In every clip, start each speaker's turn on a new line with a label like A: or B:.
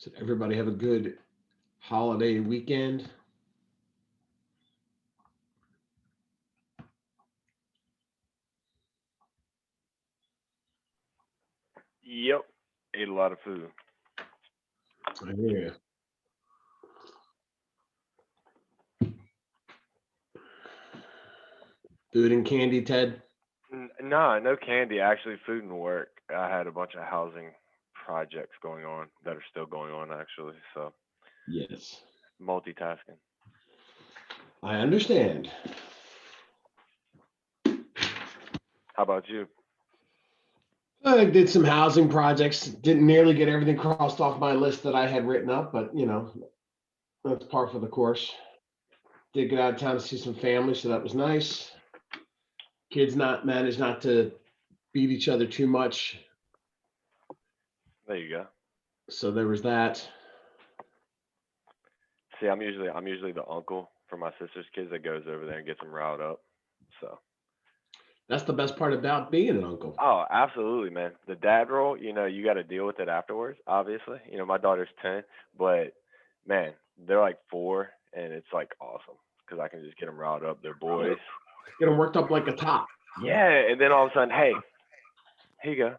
A: So everybody have a good holiday weekend.
B: Yep. Ate a lot of food.
A: I hear you. Food and candy, Ted.
B: No, no candy. Actually, food and work. I had a bunch of housing projects going on that are still going on actually. So
A: Yes,
B: multitasking.
A: I understand.
B: How about you?
A: I did some housing projects. Didn't nearly get everything crossed off my list that I had written up, but that's par for the course. Did get out of town to see some family, so that was nice. Kids not managed not to beat each other too much,
B: There you go.
A: so there was that.
B: See, I'm usually the uncle for my sister's kids that goes over there and gets them riled up. So.
A: That's the best part about being an uncle.
B: Oh, absolutely, man. The dad role, you got to deal with it afterwards. Obviously, my daughter's 10, but man, they're like 4, and it's like awesome because I can just get them riled up. They're boys.
A: Get them worked up like a top.
B: Yeah, and then all of a sudden, hey, here you go.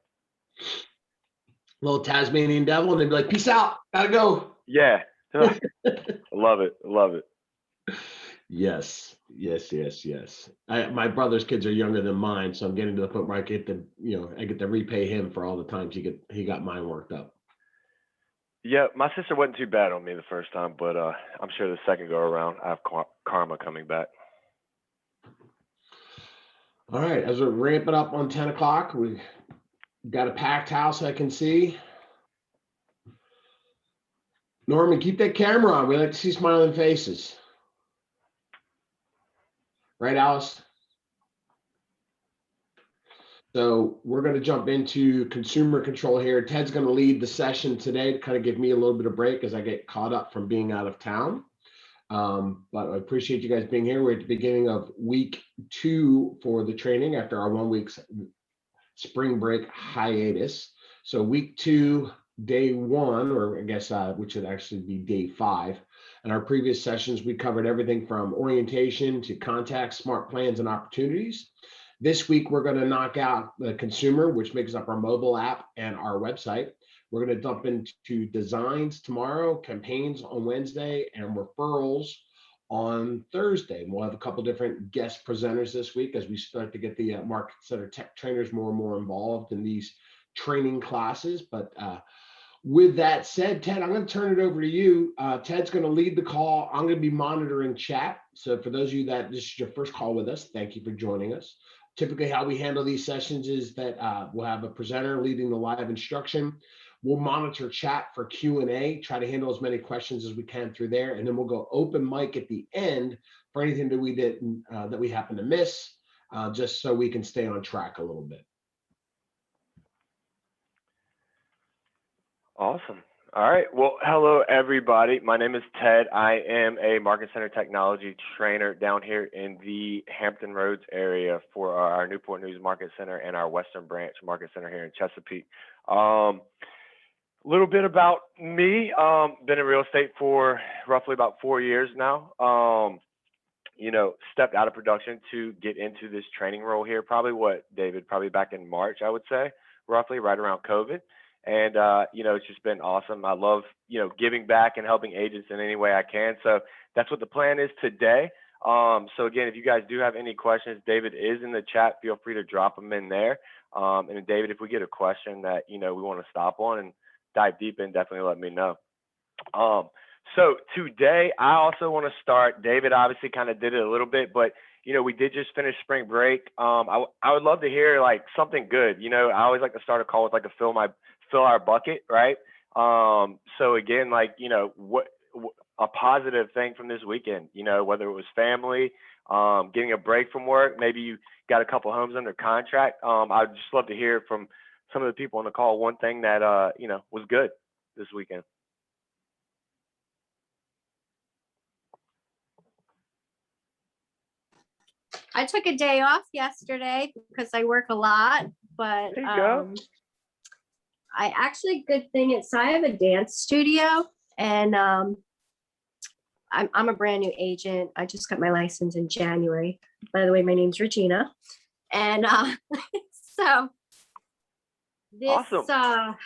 A: Little Tasmanian devil, and they'd be like, "Peace out, gotta go."
B: Yeah, Ugh, I love it. I love it.
A: Yes, yes, yes, yes. My brother's kids are younger than mine, so I'm getting to the point where I get to repay him for all the times he got mine worked up.
B: Yeah, my sister wasn't too bad on me the first time, but I'm sure the second go around, I have karma coming back.
A: All right, as we're ramping up on 10 o'clock, we got a packed house I can see. Norman, keep that camera on. We like to see smiling faces. Right, Alice? So we're going to jump into consumer control here. Ted's going to lead the session today to kind of give me a little bit of break as I get caught up from being out of town. But I appreciate you guys being here. We're at the beginning of week 2 for the training after our 1 week spring break hiatus. So week 2, day 1, or I guess which would actually be day 5. In our previous sessions, we covered everything from orientation to contacts, smart plans, and opportunities. This week, we're going to knock out the consumer, which makes up our mobile app and our website. We're going to dump into designs tomorrow, campaigns on Wednesday, and referrals on Thursday. And we'll have a couple different guest presenters this week as we start to get the Market Center tech trainers more and more involved in these training classes. But with that said, Ted, I'm going to turn it over to you. Ted's going to lead the call. I'm going to be monitoring chat. So for those of you that this is your first call with us, thank you for joining us. Typically, how we handle these sessions is that we'll have a presenter leading the live instruction. We'll monitor chat for Q&A, try to handle as many questions as we can through there, and then we'll go open mic at the end for anything that we didn't that we happen to miss, just so we can stay on track a little bit.
B: Awesome. All right. Well, hello, everybody. My name is Ted. I am a Market Center technology trainer down here in the Hampton Roads area for our Newport News Market Center and our Western Branch Market Center here in Chesapeake. A little bit about me. Been in real estate for roughly about 4 years now. Stepped out of production to get into this training role here. Probably what, David? Probably back in March, I would say, roughly right around COVID. And it's just been awesome. I love giving back and helping agents in any way I can. So that's what the plan is today. So again, if you guys do have any questions, David is in the chat. Feel free to drop them in there. And then David, if we get a question that we want to stop on and dive deep in, definitely let me know. So today I also want to start. David obviously kind of did it a little bit, but we did just finish spring break. I would love to hear like something good. I always like to start a call with like a fill our bucket, right? So again, like what a positive thing from this weekend. Whether it was family, getting a break from work, maybe you got a couple homes under contract. I'd just love to hear from some of the people on the call one thing that was good this weekend.
C: I took a day off yesterday because I work a lot, but
B: There you go.
C: I actually, good thing it's, I have a dance studio, and I'm a brand new agent. I just got my license in January. By the way, my name's Regina. And so this
B: Awesome.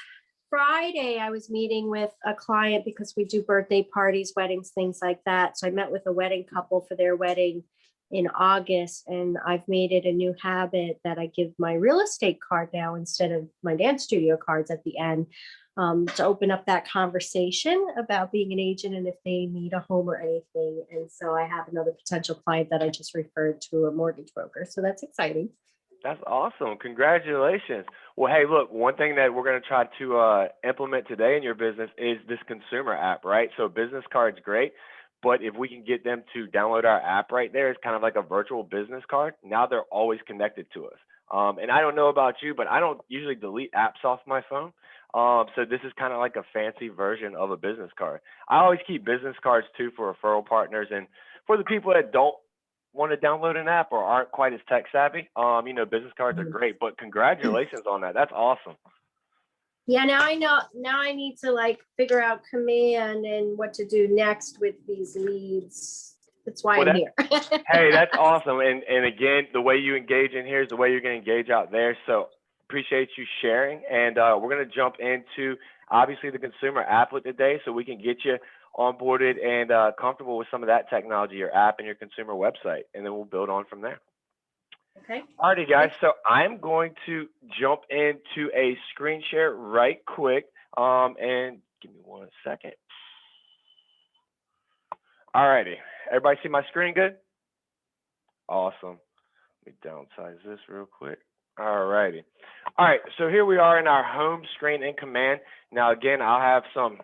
C: Friday, I was meeting with a client because we do birthday parties, weddings, things like that. So I met with a wedding couple for their wedding in August, and I've made it a new habit that I give my real estate card now instead of my dance studio cards at the end, to open up that conversation about being an agent and if they need a home or anything. And so I have another potential client that I just referred to a mortgage broker. So that's exciting.
B: That's awesome. Congratulations. Well, hey, look, one thing that we're going to try to implement today in your business is this consumer app, right? So business card's great, but if we can get them to download our app right there, it's kind of like a virtual business card. Now they're always connected to us. And I don't know about you, but I don't usually delete apps off my phone. So this is kind of like a fancy version of a business card. I always keep business cards too for referral partners and for the people that don't want to download an app or aren't quite as tech savvy. Business cards are great, but congratulations on that. That's awesome.
C: Yeah, now I know. Now I need to like figure out command and what to do next with these leads. That's why I'm here.
B: Hey, that's awesome. And again, the way you engage in here is the way you're going to engage out there. So appreciate you sharing. And we're going to jump into obviously the consumer applet today so we can get you onboarded and comfortable with some of that technology, your app and your consumer website, and then we'll build on from there.
C: Okay.
B: Alrighty, guys. So I'm going to jump into a screen share right quick. And give me 1 second. Alrighty, everybody see my screen good? Awesome. Let me downsize this real quick. Alrighty. All right, so here we are in our home screen in Command. Now, again, I'll have some,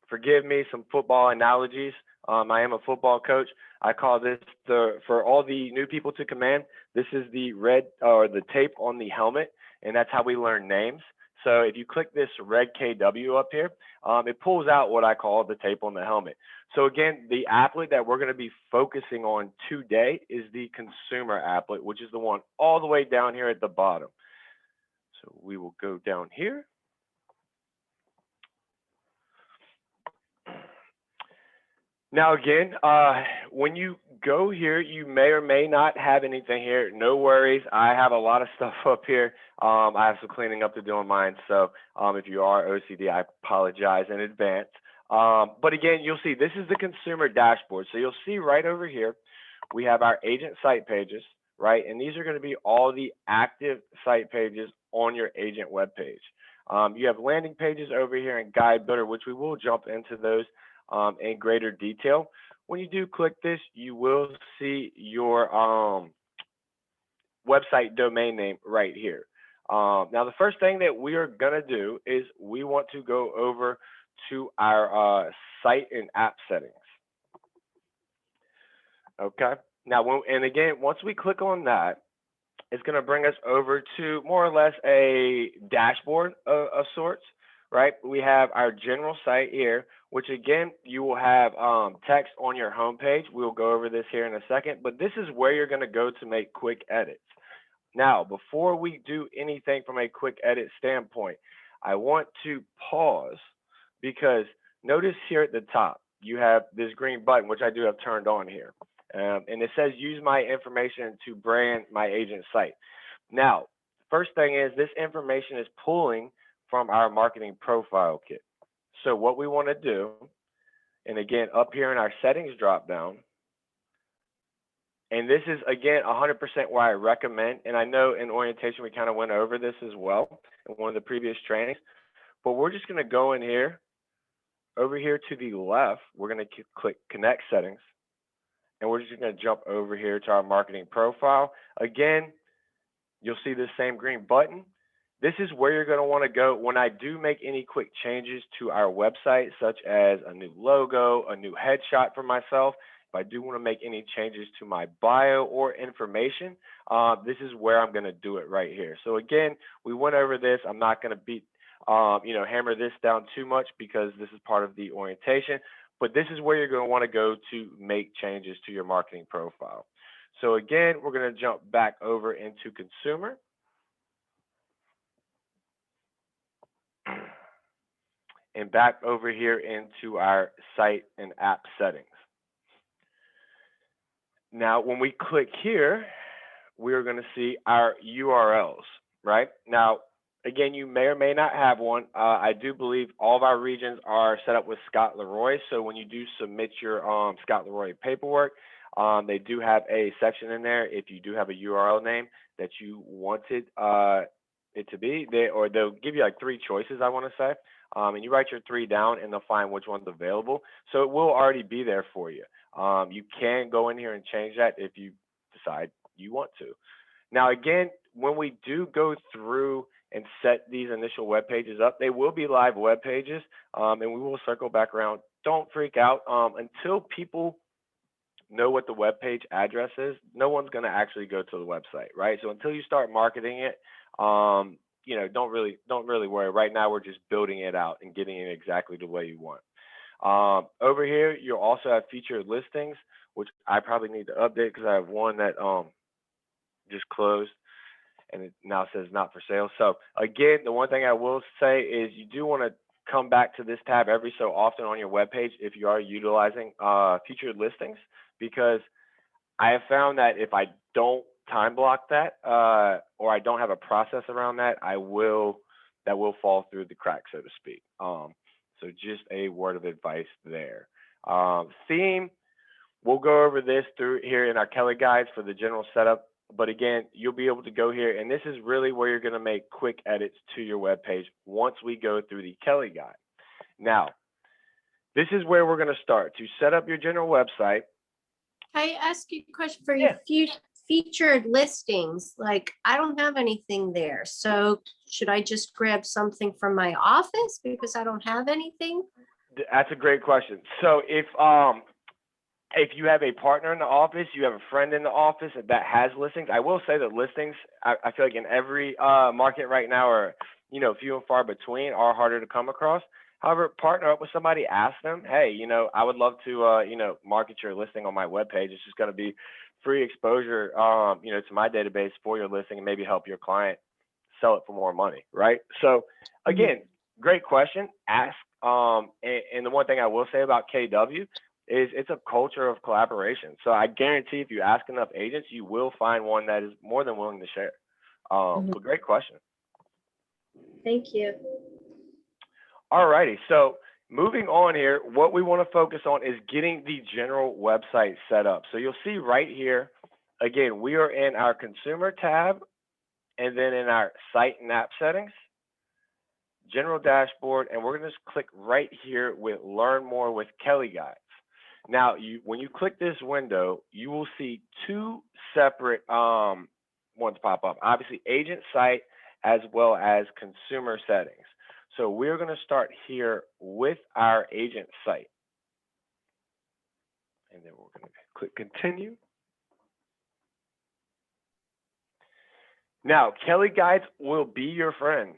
B: forgive me, some football analogies. I am a football coach. I call this for all the new people to Command, this is the red or the tape on the helmet, and that's how we learn names. So if you click this red KW up here, it pulls out what I call the tape on the helmet. So again, the applet that we're going to be focusing on today is the consumer applet, which is the one all the way down here at the bottom. So we will go down here. Now again, when you go here, you may or may not have anything here. No worries. I have a lot of stuff up here. I have some cleaning up to do on mine. So if you are OCD, I apologize in advance. But again, you'll see this is the consumer dashboard. So you'll see right over here, we have our agent site pages, right? And these are going to be all the active site pages on your agent webpage. You have landing pages over here in Guide Builder, which we will jump into those in greater detail. When you do click this, you will see your website domain name right here. Now, the first thing that we are going to do is we want to go over to our site and app settings. Okay. Now, and again, once we click on that, it's going to bring us over to more or less a dashboard of sorts, right? We have our general site here, which again, you will have text on your homepage. We'll go over this here in a second, but this is where you're going to go to make quick edits. Now, before we do anything from a quick edit standpoint, I want to pause because notice here at the top, you have this green button, which I do have turned on here. And it says use my information to brand my agent site. Now, first thing is this information is pulling from our marketing profile kit. So what we want to do, and again, up here in our settings drop down, and this is again 100% where I recommend, and I know in orientation we kind of went over this as well in one of the previous trainings, but we're just going to go in here, over here to the left, we're going to click connect settings. And we're just going to jump over here to our marketing profile. Again, you'll see this same green button. This is where you're going to want to go when I do make any quick changes to our website, such as a new logo, a new headshot for myself. If I do want to make any changes to my bio or information, this is where I'm going to do it right here. So again, we went over this. I'm not going to hammer this down too much because this is part of the orientation. But this is where you're going to want to go to make changes to your marketing profile. So again, we're going to jump back over into consumer. and back over here into our site and app settings. Now, when we click here, we're going to see our URLs, right? Now, again, you may or may not have one. I do believe all of our regions are set up with Scott Leroy. So when you do submit your Scott Leroy paperwork, they do have a section in there if you do have a URL name that you wanted it to be, they'll give you like 3 choices, I want to say, and you write your 3 down and they'll find which one's available. So it will already be there for you. You can go in here and change that if you decide you want to. Now, again, when we do go through and set these initial web pages up, they will be live web pages, and we will circle back around. Don't freak out until people know what the web page address is. No one's going to actually go to the website, right? So until you start marketing it, you know, don't really worry. Right now, we're just building it out and getting it exactly the way you want. Over here, you'll also have featured listings, which I probably need to update because I have one that just closed and it now says not for sale. So again, the one thing I will say is you do want to come back to this tab every so often on your web page if you are utilizing featured listings, because I have found that if I don't time block that or I don't have a process around that, that will fall through the cracks, so to speak. So just a word of advice there. Theme, we'll go over this through here in our Kelly guides for the general setup. But again, you'll be able to go here, and this is really where you're going to make quick edits to your web page once we go through the Kelly guide. Now, this is where we're going to start to set up your general website.
C: I ask you a question for your featured listings. Like, I don't have anything there. So should I just grab something from my office because I don't have anything?
B: That's a great question. So if you have a partner in the office, you have a friend in the office that has listings, I will say that listings, I feel like in every market right now are, you know, few and far between, are harder to come across. However, partner up with somebody, ask them, hey, you know, I would love to, you know, market your listing on my webpage. It's just going to be free exposure, you know, to my database for your listing and maybe help your client sell it for more money, right? So again, great question. Ask. And the one thing I will say about KW is it's a culture of collaboration. So I guarantee if you ask enough agents, you will find one that is more than willing to share. But great question.
C: Thank you.
B: All righty. So moving on here, what we want to focus on is getting the general website set up. So you'll see right here, again, we are in our consumer tab and then in our site and app settings, general dashboard, and we're going to just click right here with learn more with Kelly guides. Now, when you click this window, you will see 2 separate ones pop up. Obviously, agent site as well as consumer settings. So we're going to start here with our agent site. And then we're going to click continue. Now, Kelly Guides will be your friend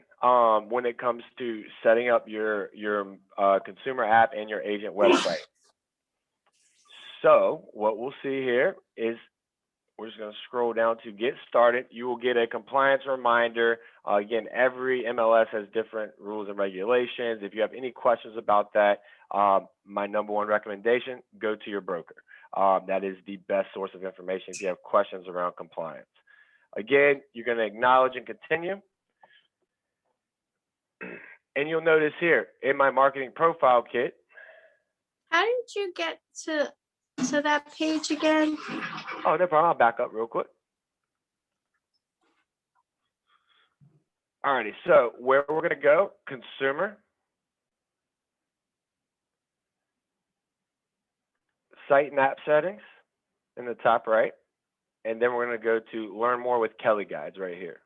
B: when it comes to setting up your consumer app and your agent website. So what we'll see here is we're just going to scroll down to get started. You will get a compliance reminder. Again, every MLS has different rules and regulations. If you have any questions about that, my #1 recommendation, go to your broker. That is the best source of information if you have questions around compliance. Again, you're going to acknowledge and continue. And you'll notice here in my marketing profile kit.
C: How did you get to that page again?
B: Oh, no problem. I'll back up real quick. All righty. So where we're going to go, consumer, site and app settings in the top right. And then we're going to go to learn more with Kelly guides right here.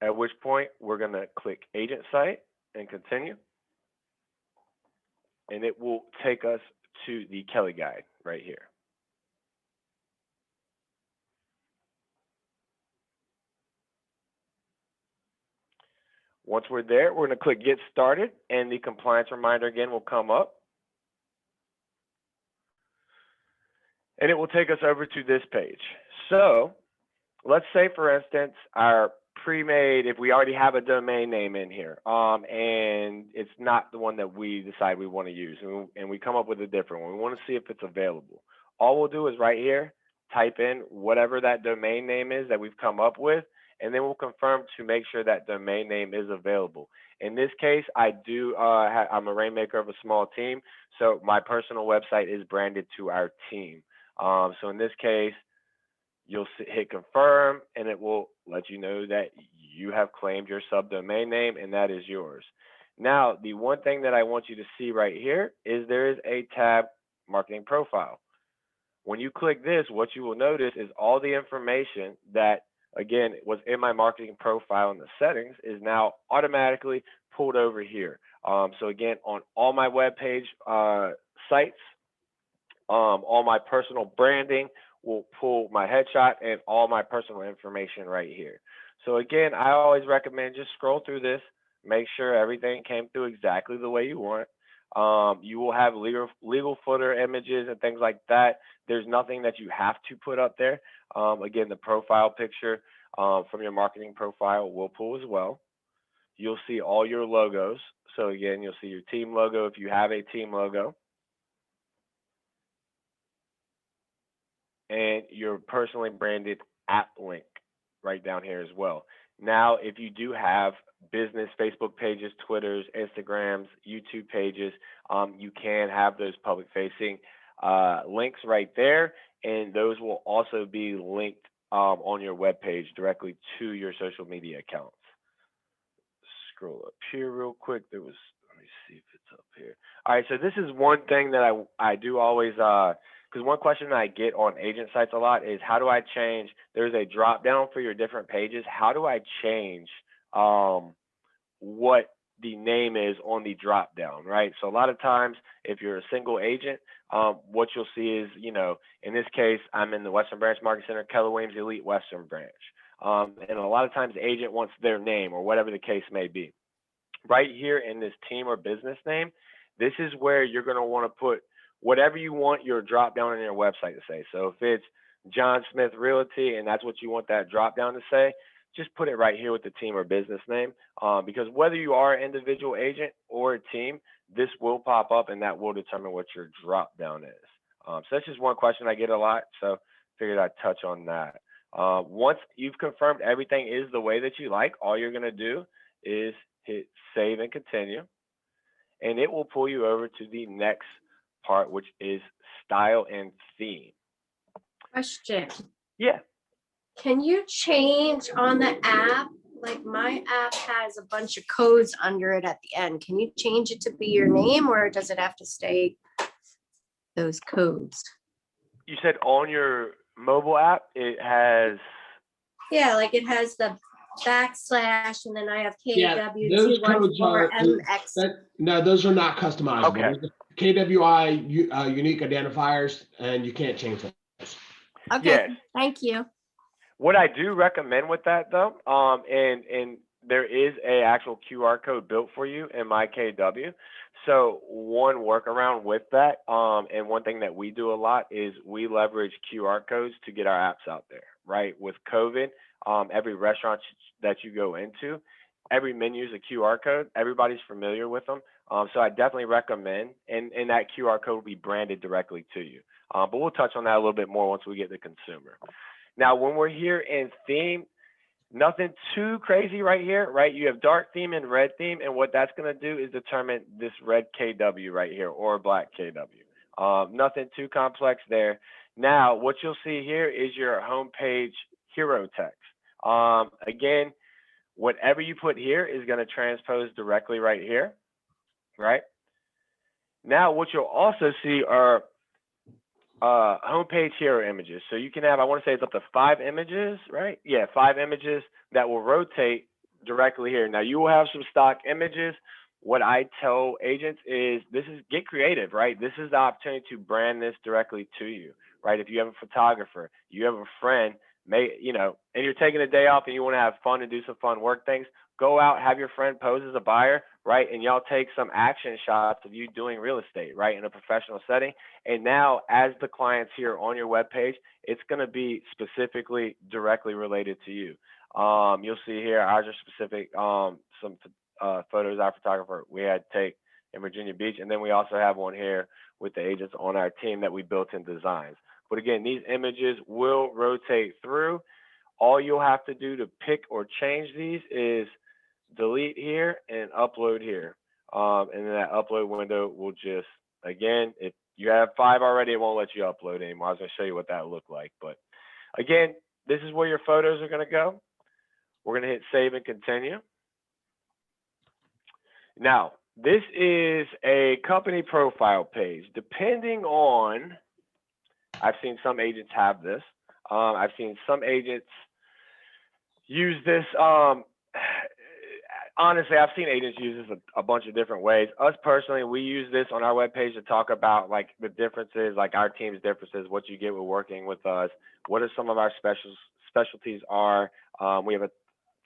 B: At which point we're going to click agent site and continue. And it will take us to the Kelly guide right here. Once we're there, we're going to click get started and the compliance reminder again will come up. And it will take us over to this page. So let's say, for instance, our pre-made if we already have a domain name in here, and it's not the one that we decide we want to use, and we come up with a different one. We want to see if it's available. All we'll do is right here, type in whatever that domain name is that we've come up with, and then we'll confirm to make sure that domain name is available. In this case, I'm a rainmaker of a small team, so my personal website is branded to our team. So in this case, you'll hit confirm, and it will let you know that you have claimed your subdomain name, and that is yours. Now, the one thing that I want you to see right here is there is a tab, Marketing Profile. When you click this, what you will notice is all the information that, again, was in my marketing profile in the settings is now automatically pulled over here. So again, on all my web page sites, all my personal branding will pull my headshot and all my personal information right here. So again, I always recommend just scroll through this, make sure everything came through exactly the way you want. You will have legal footer images and things like that. There's nothing that you have to put up there. Again, the profile picture from your marketing profile will pull as well. You'll see all your logos. So again, you'll see your team logo if you have a team logo. And your personally branded app link right down here as well. Now, if you do have business Facebook pages, Twitters, Instagrams, YouTube pages, you can have those public facing links right there. And those will also be linked on your web page directly to your social media accounts. Scroll up here real quick. Let me see if it's up here. All right, so this is one thing that I do always, because one question that I get on agent sites a lot is, how do I change? There's a drop down for your different pages. How do I change what the name is on the drop down, right? So a lot of times, if you're a single agent, what you'll see is, in this case, I'm in the Western Branch Market Center, Keller Williams Elite Western Branch. And a lot of times the agent wants their name or whatever the case may be. Right here in this team or business name, this is where you're going to want to put whatever you want your drop down on your website to say. So if it's John Smith Realty and that's what you want that drop down to say, just put it right here with the team or business name, because whether you are an individual agent or a team, this will pop up and that will determine what your drop down is. So that's just one question I get a lot, so figured I'd touch on that. Once you've confirmed everything is the way that you like, all you're going to do is hit save and continue, and it will pull you over to the next part, which is style and theme.
C: Question.
B: Yeah.
C: Can you change on the app? Like my app has a bunch of codes under it at the end. Can you change it to be your name, or does it have to stay those codes?
B: You said on your mobile app, it has.
C: Yeah, like it has the backslash, and then I have
A: those codes are
C: KW214MX.
A: no, those are not customizable.
B: Okay.
A: Those are KWI unique identifiers, and you can't change those.
C: Okay,
B: Yes.
C: thank you.
B: What I do recommend with that though, and there is a actual QR code built for you in MyKW. So one workaround with that, and one thing that we do a lot is we leverage QR codes to get our apps out there, right? With COVID, every restaurant that you go into, every menu is a QR code. Everybody's familiar with them. So I definitely recommend, and that QR code will be branded directly to you. But we'll touch on that a little bit more once we get the consumer. Now, when we're here in theme, nothing too crazy right here, right? You have dark theme and red theme, and what that's going to do is determine this red KW right here or black KW. Nothing too complex there. Now, what you'll see here is your homepage hero text. Again, whatever you put here is going to transpose directly right here, right? Now, what you'll also see are homepage hero images. So you can have, I want to say it's up to 5 images, right? Yeah, 5 images that will rotate directly here. Now you will have some stock images. What I tell agents is get creative, right? This is the opportunity to brand this directly to you, right? If you have a photographer, you have a friend, and you're taking a day off and you want to have fun and do some fun work things, go out, have your friend pose as a buyer, right? And y'all take some action shots of you doing real estate, right? In a professional setting. And now as the clients here on your webpage, it's going to be specifically directly related to you. You'll see here ours are specific, some photos our photographer we had to take in Virginia Beach, and then we also have one here with the agents on our team that we built in designs. But again, these images will rotate through. All you'll have to do to pick or change these is delete here and upload here. And then that upload window will just, again, if you have 5 already, it won't let you upload anymore. I was gonna show you what that looked like. But again, this is where your photos are gonna go. We're gonna hit save and continue. Now, this is a company profile page. Depending on, I've seen some agents have this. I've seen some agents use this. Honestly, I've seen agents use this a bunch of different ways. Us personally, we use this on our webpage to talk about like the differences, like our team's differences, what you get with working with us, what are some of our specialties are. We have a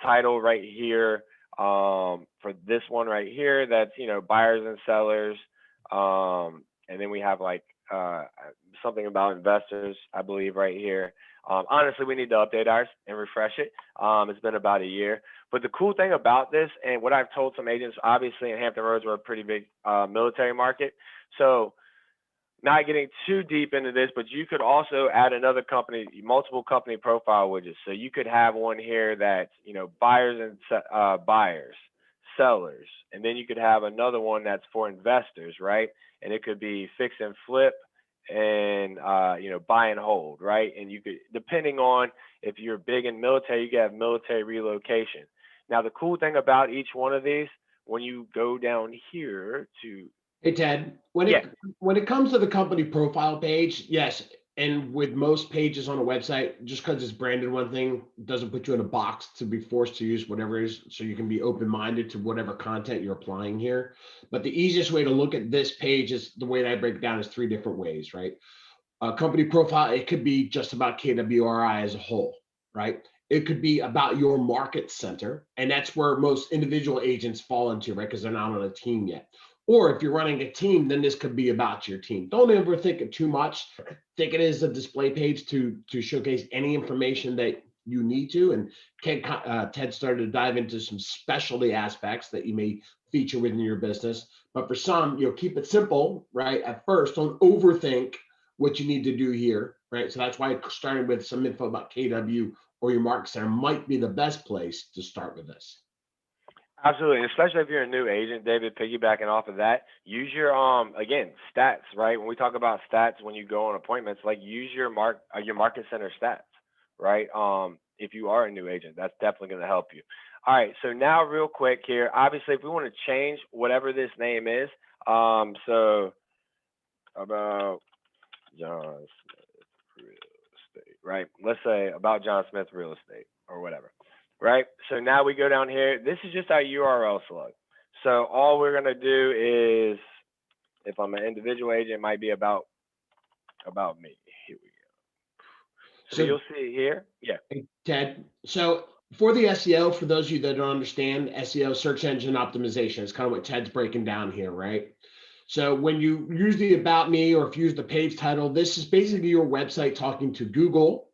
B: title right here for this one right here that's, you know, buyers and sellers. And then we have like something about investors, I believe, right here. Honestly, we need to update ours and refresh it. It's been about a year. But the cool thing about this, and what I've told some agents, obviously in Hampton Roads, we're a pretty big military market. So not getting too deep into this, but you could also add another company, multiple company profile widgets. So you could have one here that's, you know, buyers and buyers, sellers, and then you could have another one that's for investors, right? And it could be fix and flip and you know, buy and hold, right? And you could, depending on if you're big in military, you can have military relocation. Now, the cool thing about each one of these, when you go down here to,
A: Hey, Ted, when it comes to the company profile page, yes, and with most pages on a website, just because it's branded one thing doesn't put you in a box to be forced to use whatever it is, so you can be open-minded to whatever content you're applying here. But the easiest way to look at this page is the way that I break it down is 3 different ways, right? Company profile, it could be just about KWRI as a whole, right? It could be about your market center, and that's where most individual agents fall into, right? Because they're not on a team yet. Or if you're running a team, then this could be about your team. Don't overthink it too much. Think it is a display page to showcase any information that you need to. And Ted started to dive into some specialty aspects that you may feature within your business. But for some, you know, keep it simple, right? At first, don't overthink what you need to do here, right? So that's why starting with some info about KW or your market center might be the best place to start with this.
B: absolutely, and especially if you're a new agent, David, piggybacking off of that, use your again, stats, right? When we talk about stats, when you go on appointments, like use your market center stats, right? If you are a new agent, that's definitely going to help you. All right, so now real quick here, obviously, if we want to change whatever this name is, so about John Smith Real Estate, right? Let's say about John Smith Real Estate or whatever. Right, so now we go down here. This is just our URL slug. So all we're gonna do is, if I'm an individual agent, it might be about me. Here we go. So you'll see here, yeah.
A: Hey, Ted, so for the SEO, for those of you that don't understand, SEO, search engine optimization, is kind of what Ted's breaking down here, right? So when you use the About Me, or if you use the page title, this is basically your website talking to Google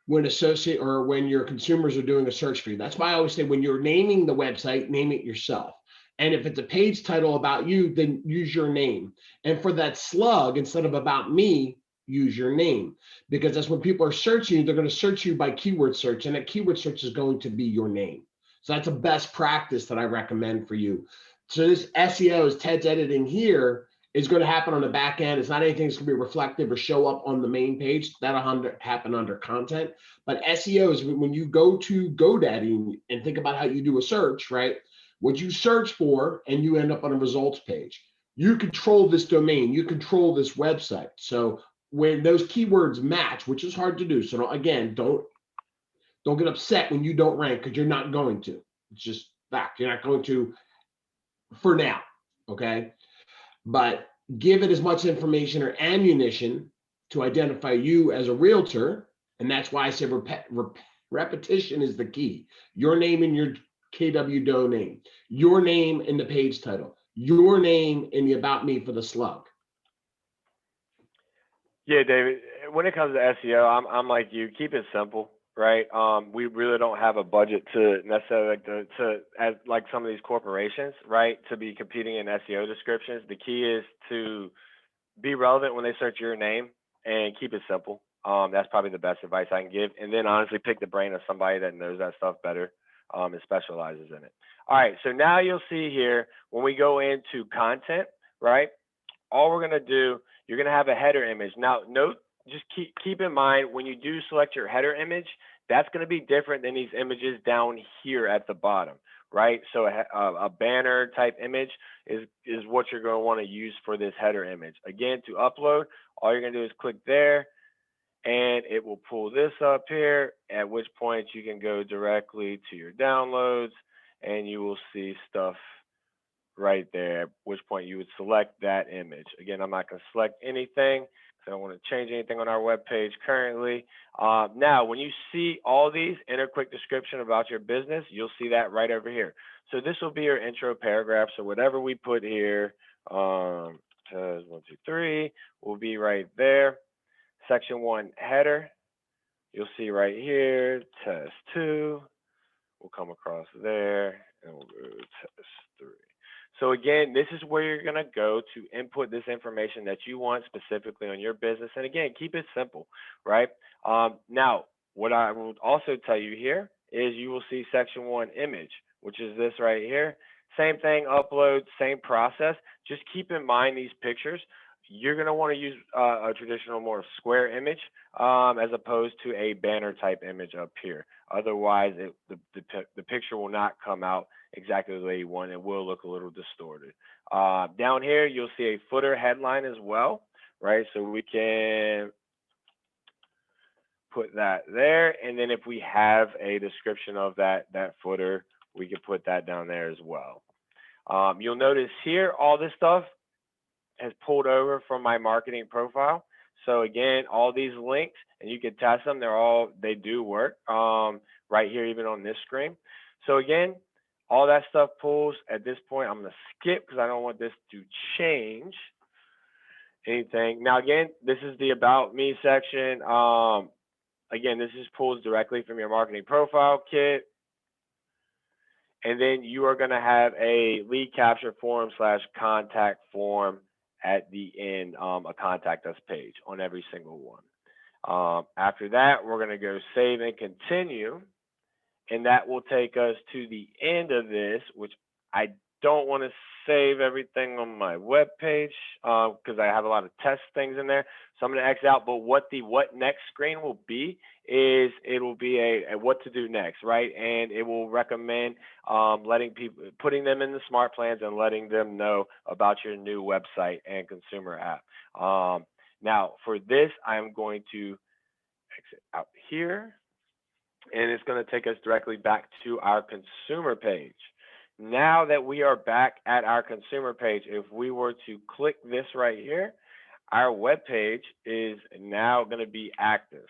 A: when when your consumers are doing a search for you. That's why I always say when you're naming the website, name it yourself. And if it's a page title about you, then use your name. And for that slug, instead of about me, use your name, because that's when people are searching you, they're going to search you by keyword search, and that keyword search is going to be your name. So that's a best practice that I recommend for you. So this SEO, as Ted's editing here, is going to happen on the back end. It's not anything that's going to be reflective or show up on the main page. That'll happen under content. But SEO is when you go to GoDaddy and think about how you do a search, right? What you search for, and you end up on a results page. You control this domain. You control this website. So when those keywords match, which is hard to do. So again, don't get upset when you don't rank, because you're not going to. It's just fact. You're not going to for now, okay? But give it as much information or ammunition to identify you as a realtor. And that's why I said repetition is the key. Your name in your KW domain, your name in the page title, your name in the About Me for the slug.
B: Yeah, David, when it comes to SEO, I'm like you, keep it simple. right? We really don't have a budget to necessarily as like some of these corporations, right, to be competing in SEO descriptions. The key is to be relevant when they search your name and keep it simple. That's probably the best advice I can give. And then honestly, pick the brain of somebody that knows that stuff better and specializes in it. All right, so now you'll see here when we go into content, right? All we're gonna do, you're gonna have a header image. Now, note, just keep in mind when you do select your header image, that's gonna be different than these images down here at the bottom, right? So a banner type image is what you're gonna wanna use for this header image. Again, to upload, all you're gonna do is click there, and it will pull this up here, at which point you can go directly to your downloads, and you will see stuff right there, at which point you would select that image. Again, I'm not going to select anything because I don't want to change anything on our web page currently. Now, when you see all these, enter quick description about your business, you'll see that right over here. So this will be your intro paragraph. So whatever we put here, test 1, 2, 3, will be right there. Section 1 header, you'll see right here, test 2, we'll come across there, and we'll go test 3. So again, this is where you're going to go to input this information that you want specifically on your business. And again, keep it simple, right? Now, what I will also tell you here is you will see section 1 image, which is this right here. Same thing, upload, same process. Just keep in mind these pictures. You're going to want to use a traditional more square image as opposed to a banner type image up here. Otherwise, the picture will not come out exactly the way you want. It will look a little distorted. Down here, you'll see a footer headline as well, right? So we can put that there. And then if we have a description of that footer, we can put that down there as well. You'll notice here, all this stuff has pulled over from my marketing profile. So again, all these links, and you can test them, they do work right here, even on this screen. So again, all that stuff pulls. At this point, I'm going to skip because I don't want this to change anything. Now, again, this is the About Me section. Again, this just pulls directly from your marketing profile kit. And then you are going to have a lead capture form / contact form at the end, a contact us page on every single one. After that, we're going to go save and continue. And that will take us to the end of this, which I don't want to save everything on my web page because I have a lot of test things in there. So I'm going to X out. But what the what next screen will be is it will be a what to do next, right? And it will recommend putting them in the smart plans and letting them know about your new website and consumer app. Now for this, I'm going to exit out here. And it's going to take us directly back to our consumer page. Now that we are back at our consumer page, if we were to click this right here, our web page is now going to be active.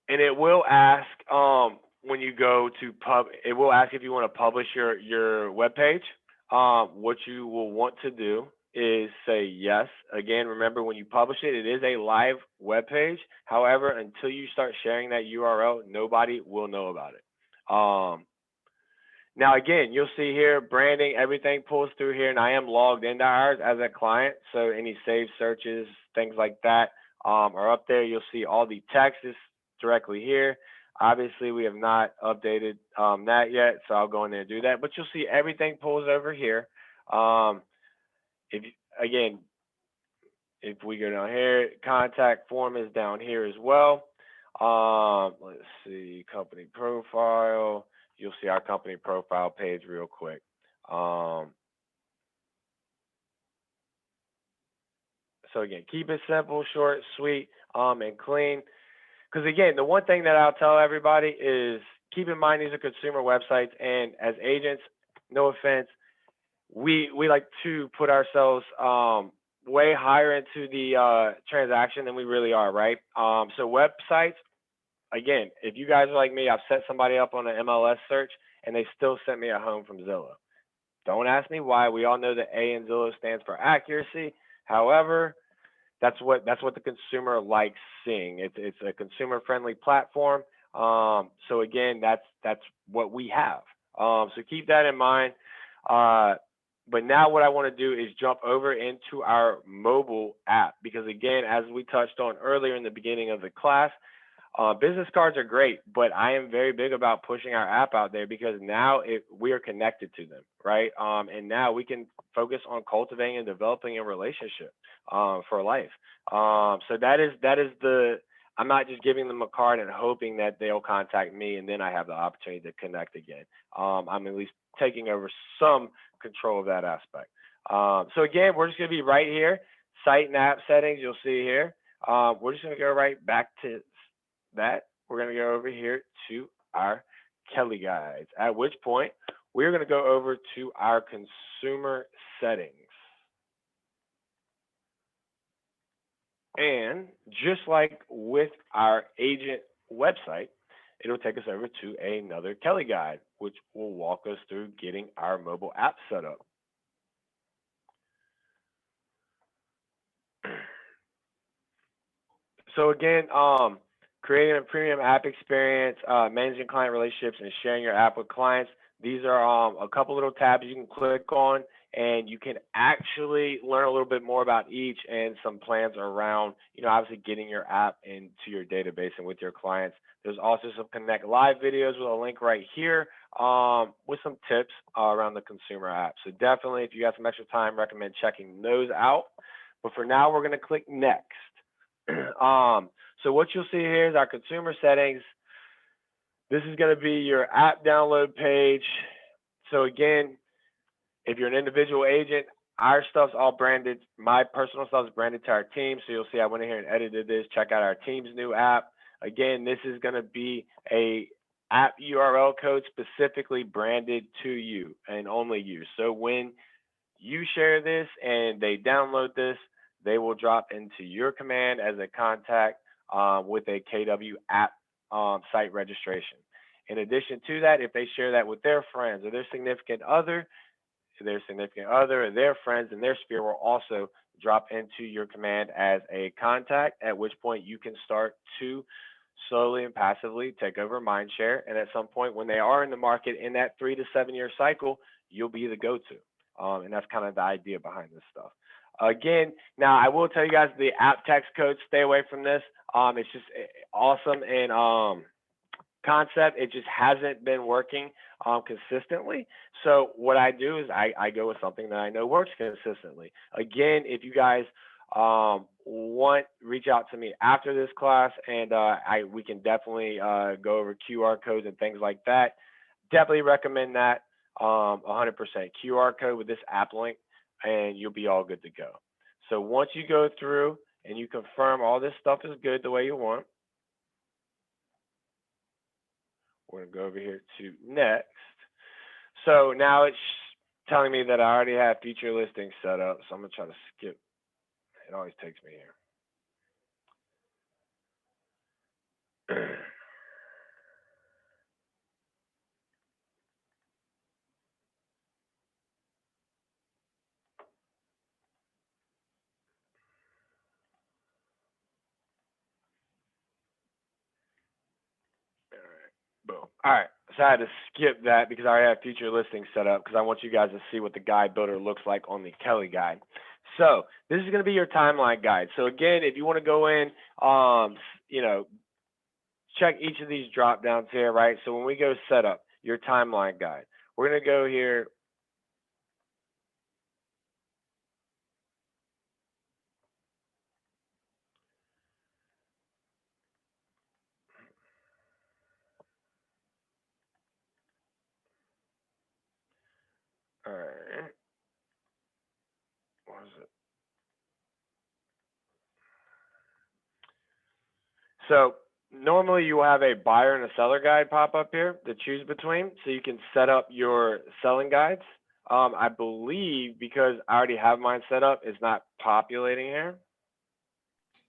B: And it will ask when you go to it will ask if you want to publish your web page. What you will want to do is say yes. Again, remember when you publish it, it is a live web page. However, until you start sharing that URL, nobody will know about it. Now, again, you'll see here branding, everything pulls through here, and I am logged into ours as a client. So any saved searches, things like that are up there. You'll see all the text is directly here. Obviously, we have not updated that yet, so I'll go in there and do that. But you'll see everything pulls over here. If we go down here, contact form is down here as well. Let's see, company profile. You'll see our company profile page real quick. So again, keep it simple, short, sweet, and clean. Because again, the one thing that I'll tell everybody is keep in mind these are consumer websites, and as agents, no offense, we like to put ourselves way higher into the transaction than we really are, right? So websites, again, if you guys are like me, I've set somebody up on an MLS search and they still sent me a home from Zillow. Don't ask me why. We all know that A in Zillow stands for accuracy. However, that's what the consumer likes seeing. It's a consumer friendly platform. So again, that's what we have. So keep that in mind. But now what I want to do is jump over into our mobile app, because again, as we touched on earlier in the beginning of the class, business cards are great, but I am very big about pushing our app out there, because now we are connected to them, right? And now we can focus on cultivating and developing a relationship for life. So that is I'm not just giving them a card and hoping that they'll contact me and then I have the opportunity to connect again. I'm at least taking over some control of that aspect. So again, we're just going to be right here, site and app settings. You'll see here. We're just going to go right back to that. We're going to go over here to our Kelly guides, at which point we're going to go over to our consumer settings. And just like with our agent website, it'll take us over to another Kelly guide, which will walk us through getting our mobile app set up. So again, creating a premium app experience, managing client relationships, and sharing your app with clients. These are a couple little tabs you can click on, and you can actually learn a little bit more about each and some plans around, obviously getting your app into your database and with your clients. There's also some Connect Live videos with a link right here with some tips around the consumer app. So definitely, if you got some extra time, recommend checking those out. But for now, we're going to click next. So what you'll see here is our consumer settings. This is going to be your app download page. So again, if you're an individual agent, our stuff's all branded. My personal stuff is branded to our team. So you'll see I went in here and edited this. Check out our team's new app. Again, this is going to be a app URL code specifically branded to you and only you. So when you share this and they download this, they will drop into your command as a contact with a KW app site registration. In addition to that, if they share that with their friends or their significant other, or their friends in their sphere will also drop into your command as a contact, at which point you can start to slowly and passively take over Mindshare. And at some point when they are in the market in that 3 to 7 year cycle, you'll be the go-to. And that's kind of the idea behind this stuff. Again, now I will tell you guys the app text code, stay away from this. It's just awesome in concept. It just hasn't been working consistently. So what I do is I go with something that I know works consistently. Again, if you guys reach out to me after this class, and we can definitely go over QR codes and things like that. Definitely recommend that 100%. QR code with this app link, and you'll be all good to go. So once you go through and you confirm all this stuff is good the way you want, we're going to go over here to next. So now it's telling me that I already have feature listings set up, so I'm going to try to skip. It always takes me here. Boom. All right. So I had to skip that because I already have feature listings set up because I want you guys to see what the guide builder looks like on the Kelly guide. So this is going to be your timeline guide. So again, if you want to go in, check each of these drop downs here, right? So when we go set up your timeline guide, we're going to go here. All right. What is it? So normally you will have a buyer and a seller guide pop up here to choose between, so you can set up your selling guides. I believe because I already have mine set up, it's not populating here.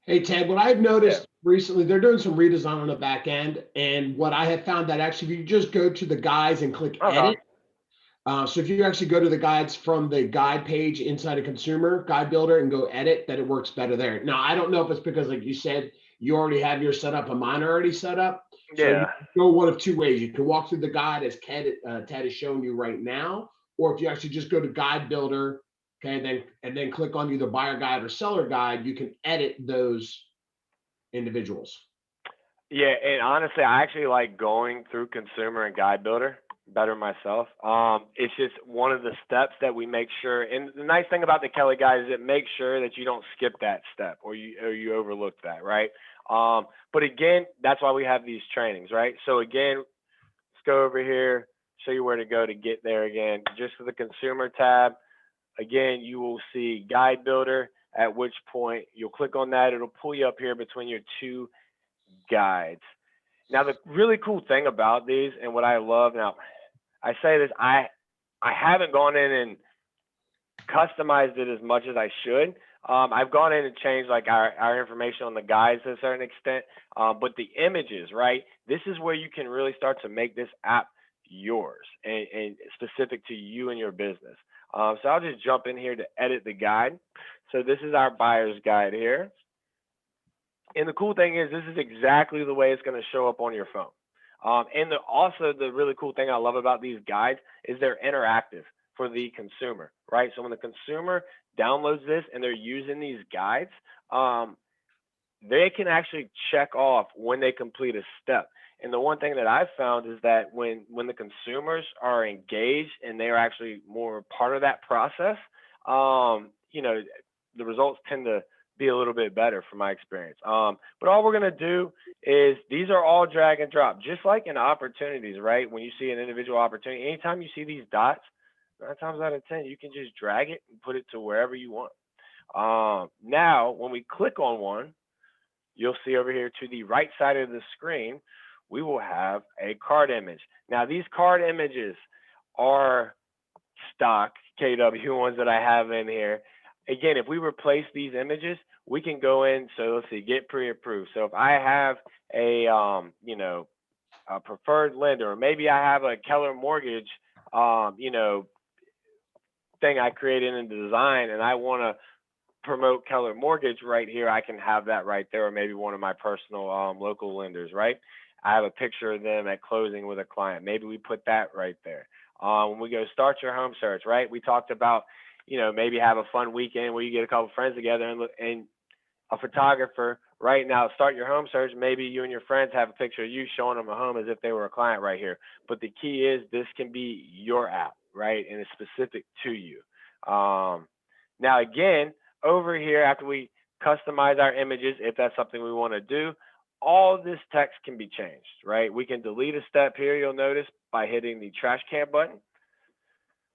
A: Hey, Ted, what I've noticed recently, they're doing some redesign on the back end. And what I have found that actually, if you just go to the guides and click edit, So if you actually go to the guides from the guide page inside a consumer guide builder and go edit, that it works better there. Now, I don't know if it's because, like you said, you already have yours set up and mine are already set up. So you
B: Yeah.
A: go one of two ways. You can walk through the guide as Ted is showing you right now, or if you actually just go to guide builder, okay, and then click on either buyer guide or seller guide, you can edit those individuals.
B: Yeah, and honestly, I actually like going through consumer and guide builder better myself. It's just one of the steps that we make sure. And the nice thing about the Kelly guide is it makes sure that you don't skip that step or you overlook that, right? But again, that's why we have these trainings, right? So again, let's go over here, show you where to go to get there again. Just for the consumer tab, again, you will see guide builder, at which point you'll click on that. It'll pull you up here between your two guides. Now, the really cool thing about these and what I love, now I say this, I haven't gone in and customized it as much as I should. I've gone in and changed like our information on the guides to a certain extent, but the images, right? This is where you can really start to make this app yours and specific to you and your business. So I'll just jump in here to edit the guide. So this is our buyer's guide here. And the cool thing is this is exactly the way it's going to show up on your phone. And also the really cool thing I love about these guides is they're interactive for the consumer, right? So when the consumer downloads this and they're using these guides, they can actually check off when they complete a step. And the one thing that I've found is that when the consumers are engaged and they are actually more part of that process, you know, the results tend to be a little bit better from my experience. But all we're gonna do is these are all drag and drop, just like in opportunities, right? When you see an individual opportunity, anytime you see these dots, 9 times out of 10, you can just drag it and put it to wherever you want. Now, when we click on one, you'll see over here to the right side of the screen, we will have a card image. Now, these card images are stock KW ones that I have in here. Again, if we replace these images, we can go in. So let's see, get pre-approved. So if I have a, you know, a preferred lender, or maybe I have a Keller Mortgage, you know, thing I created in the design, and I want to promote Keller Mortgage right here, I can have that right there, or maybe one of my personal local lenders, right? I have a picture of them at closing with a client. Maybe we put that right there. When we go start your home search, right? We talked about, you know, maybe have a fun weekend where you get a couple friends together and look, and a photographer right now, start your home search. Maybe you and your friends have a picture of you showing them a home as if they were a client right here. But the key is this can be your app, right? And it's specific to you. Now, again, over here, after we customize our images, if that's something we want to do, all this text can be changed, right? We can delete a step here, you'll notice, by hitting the trash can button.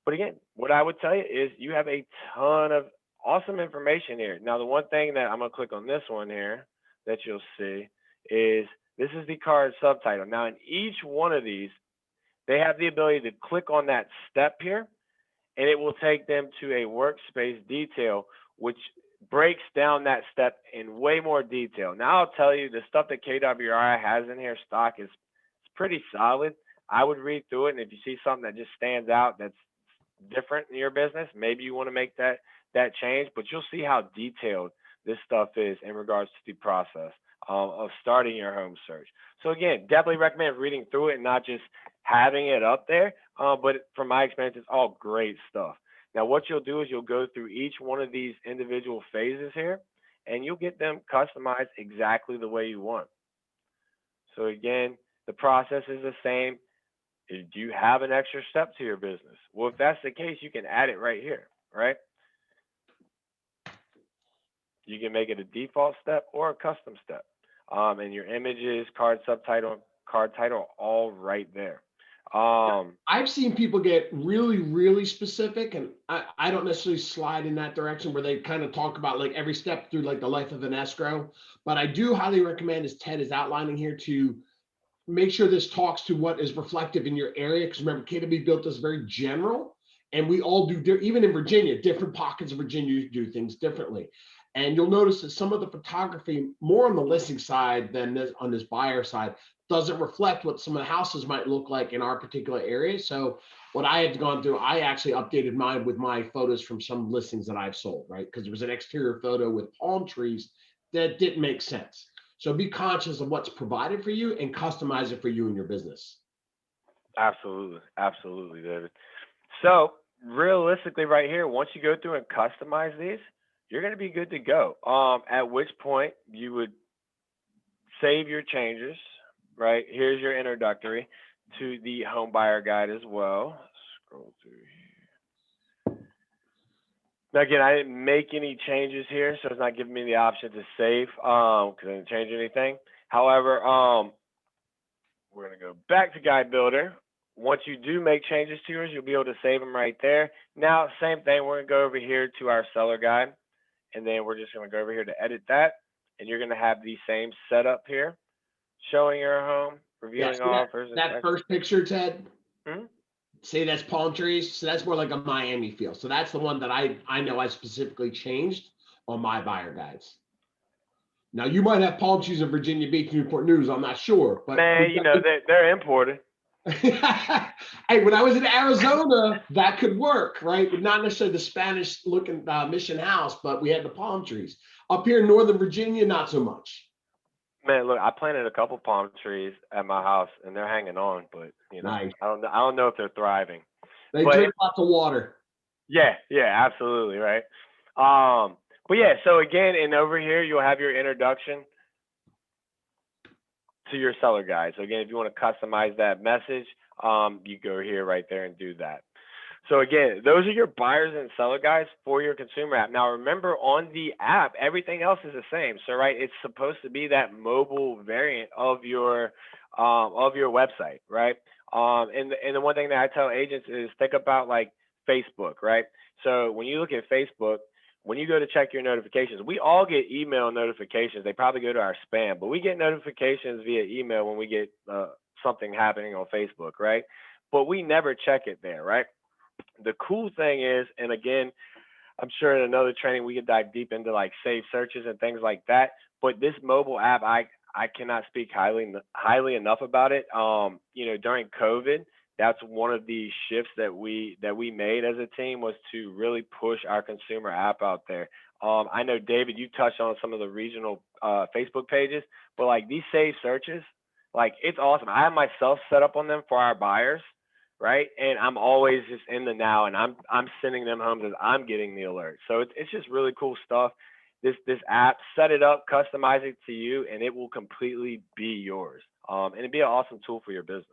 B: But again, what I would tell you is you have a ton of awesome information here. Now, the one thing that I'm going to click on this one here that you'll see is this is the card subtitle. Now, in each one of these, they have the ability to click on that step here, and it will take them to a workspace detail, which breaks down that step in way more detail. Now, I'll tell you, the stuff that KWRI has in here stock is pretty solid. I would read through it, and if you see something that just stands out that's different in your business, maybe you want to make that change, but you'll see how detailed this stuff is in regards to the process of starting your home search. So again, definitely recommend reading through it and not just having it up there, but from my experience, it's all great stuff. Now, what you'll do is you'll go through each one of these individual phases here, and you'll get them customized exactly the way you want. So again, the process is the same. Do you have an extra step to your business? Well, if that's the case, you can add it right here, right? You can make it a default step or a custom step. And your images, card subtitle, card title, all right there.
A: I've seen people get really, really specific, and I don't necessarily slide in that direction where they kind of talk about like every step through like the life of an escrow. But I do highly recommend, as Ted is outlining here, to make sure this talks to what is reflective in your area. Because remember, KW built this very general, and we all do, even in Virginia, different pockets of Virginia do things differently. And you'll notice that some of the photography, more on the listing side than this on this buyer side, doesn't reflect what some of the houses might look like in our particular area. So what I had gone through, I actually updated mine with my photos from some listings that I've sold, right? Because there was an exterior photo with palm trees that didn't make sense. So be conscious of what's provided for you and customize it for you and your business.
B: Absolutely. Absolutely, David. So realistically right here, once you go through and customize these, you're going to be good to go. At which point you would save your changes, right? Here's your introductory to the home buyer guide as well. Scroll through here. Now again, I didn't make any changes here, so it's not giving me the option to save because I didn't change anything. However, we're gonna go back to Guide Builder. Once you do make changes to yours, you'll be able to save them right there. Now, same thing, we're gonna go over here to our seller guide, and then we're just gonna go over here to edit that, and you're gonna have the same setup here, showing your home, reviewing offers.
A: That first picture, Ted,
B: Hmm?
A: say that's palm trees. So that's more like a Miami feel. So that's the one that I know I specifically changed on my buyer guides. Now you might have palm trees in Virginia Beach, Newport News. I'm not sure, but
B: Man, you know, they're imported.
A: hey, when I was in Arizona, that could work, right? But not necessarily the Spanish looking mission house, but we had the palm trees. Up here in Northern Virginia, not so much.
B: Man, look, I planted a couple palm trees at my house, and they're hanging on. But you know,
A: Nice.
B: I don't know if they're thriving.
A: They
B: But
A: drink lots of water.
B: yeah, absolutely, right. But yeah, so again, and over here you'll have your introduction to your seller guide. So again, if you want to customize that message, you go here right there and do that. So again, those are your buyers and seller guides for your consumer app. Now remember, on the app, everything else is the same. So right, it's supposed to be that mobile variant of your website, right? And the one thing that I tell agents is think about like Facebook, right? So when you look at Facebook, when you go to check your notifications, we all get email notifications. They probably go to our spam, but we get notifications via email when we get something happening on Facebook, right? But we never check it there, right? The cool thing is, and again, I'm sure in another training we can dive deep into like saved searches and things like that. But this mobile app, I cannot speak highly enough about it. You know, during COVID, that's one of the shifts that we made as a team, was to really push our consumer app out there. I know, David, you touched on some of the regional Facebook pages, but like these saved searches, like it's awesome. I have myself set up on them for our buyers, right? And I'm always just in the now, and I'm sending them homes as I'm getting the alert. So it's just really cool stuff. This app, set it up, customize it to you, and it will completely be yours. And it'd be an awesome tool for your business.